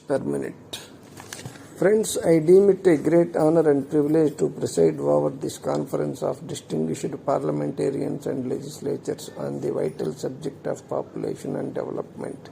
per minute. Friends, I deem it a great honor and privilege to preside over this conference of distinguished parliamentarians and legislators on the vital subject of population and development.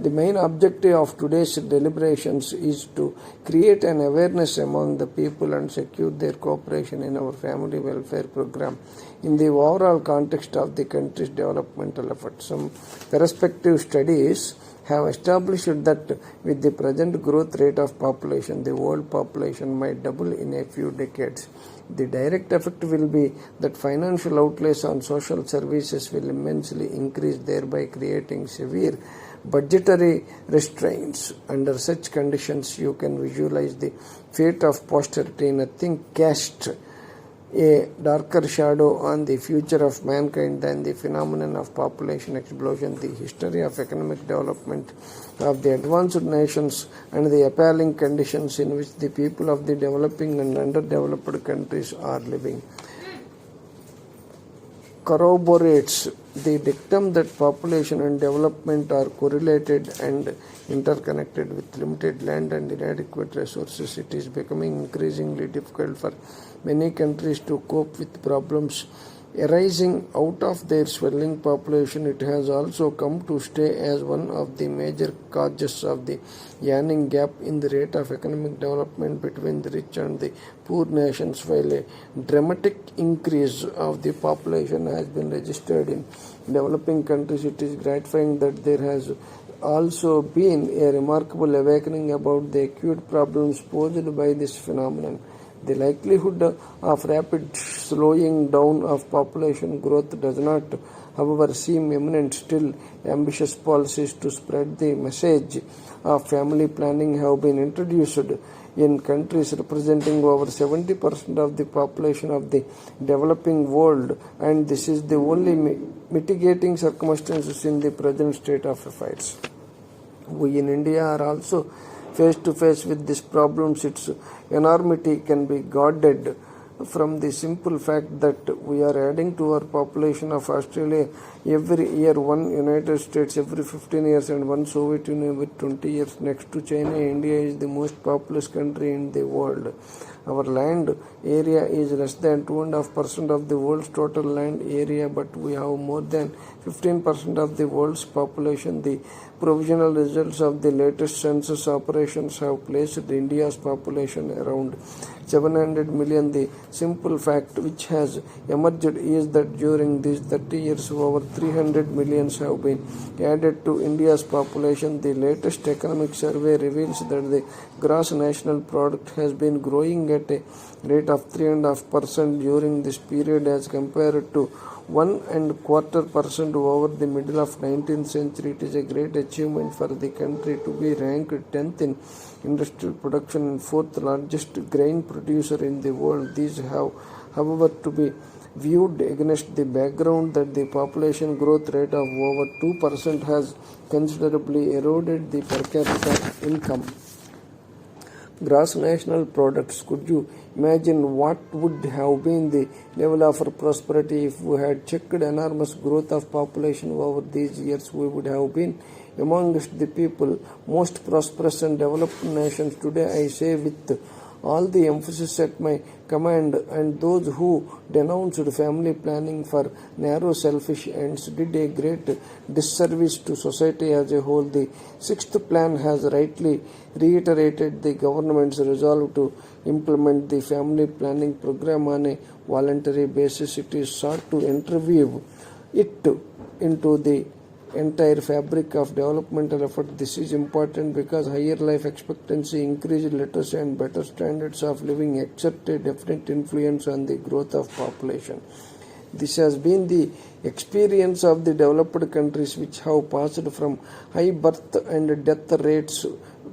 The main objective of today's deliberations is to create an awareness among the people and secure their cooperation in our family welfare program in the overall context of the country's developmental efforts. Some prospective studies have established that with the present growth rate of population, the world population might double in a few decades. The direct effect will be that financial outlays on social services will immensely increase, thereby creating severe budgetary restraints. Under such conditions, you can visualize the fate of posterity. Nothing cast a darker shadow on the future of mankind than the phenomenon of population explosion. The history of economic development of the advanced nations and the appalling conditions in which the people of the developing and underdeveloped countries are living corroborates the dictum that population and development are correlated and interconnected. With limited land and inadequate resources, it is becoming increasingly difficult for many countries to cope with problems arising out of their swelling population. It has also come to stay as one of the major causes of the yawning gap in the rate of economic development between the rich and the poor nations. While a dramatic increase of the population has been registered in developing countries, it is gratifying that there has also been a remarkable awakening about the acute problems posed by this phenomenon. The likelihood of rapid slowing down of population growth does not, however, seem imminent. Still, ambitious policies to spread the message of family planning have been introduced in countries representing over 70% of the population of the developing world, and this is the only mitigating circumstances in the present state of affairs. We in India are also face to face with these problems. Its enormity can be guarded from the simple fact that we are adding to our population of Australia every year, one United States every 15 years, and one Soviet Union every 20 years. Next to China, India is the most populous country in the world. Our land area is less than 2.5% of the world's total land area, but we have more than 15% of the world's population. The provisional results of the latest census operations have placed India's population around 700 million. The simple fact which has emerged is that during these 30 years, over 300 millions have been added to India's population. The latest economic survey reveals that the gross national product has been growing at a rate of 3.5% during this period as compared to 1.25% over the middle of 19th century. It is a great achievement for the country to be ranked 10th in industrial production and 4th largest grain producer in the world. These have, however, to be viewed against the background that the population growth rate of over 2% has considerably eroded the per capita income. Gross national products. Could you imagine what would have been the level of prosperity if we had checked enormous growth of population over these years? We would have been amongst the people most prosperous and developed nations. Today I say with all the emphasis at my command, and those who denounced family planning for narrow selfish ends did a great disservice to society as a whole. The sixth plan has rightly reiterated the government's resolve to implement the family planning program on a voluntary basis. It is sought to interweave it into the entire fabric of developmental effort. This is important because higher life expectancy, increased literacy and better standards of living exert a definite influence on the growth of population. This has been the experience of the developed countries, which have passed from high birth and death rates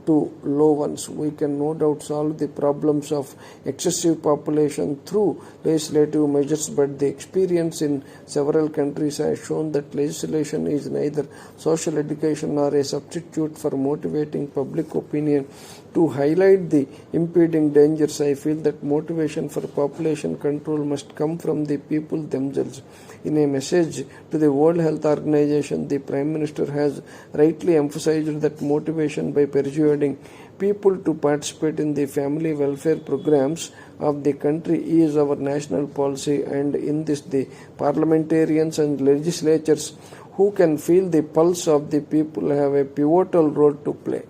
to low ones. We can no doubt solve the problems of excessive population through legislative measures, but the experience in several countries has shown that legislation is neither social education nor a substitute for motivating public opinion. To highlight the impending dangers, I feel that motivation for population control must come from the people themselves. In a message to the World Health Organization, the Prime Minister has rightly emphasized that motivation by persuading persuading people to participate in the family welfare programs of the country is our national policy, and in this the parliamentarians and legislatures who can feel the pulse of the people have a pivotal role to play.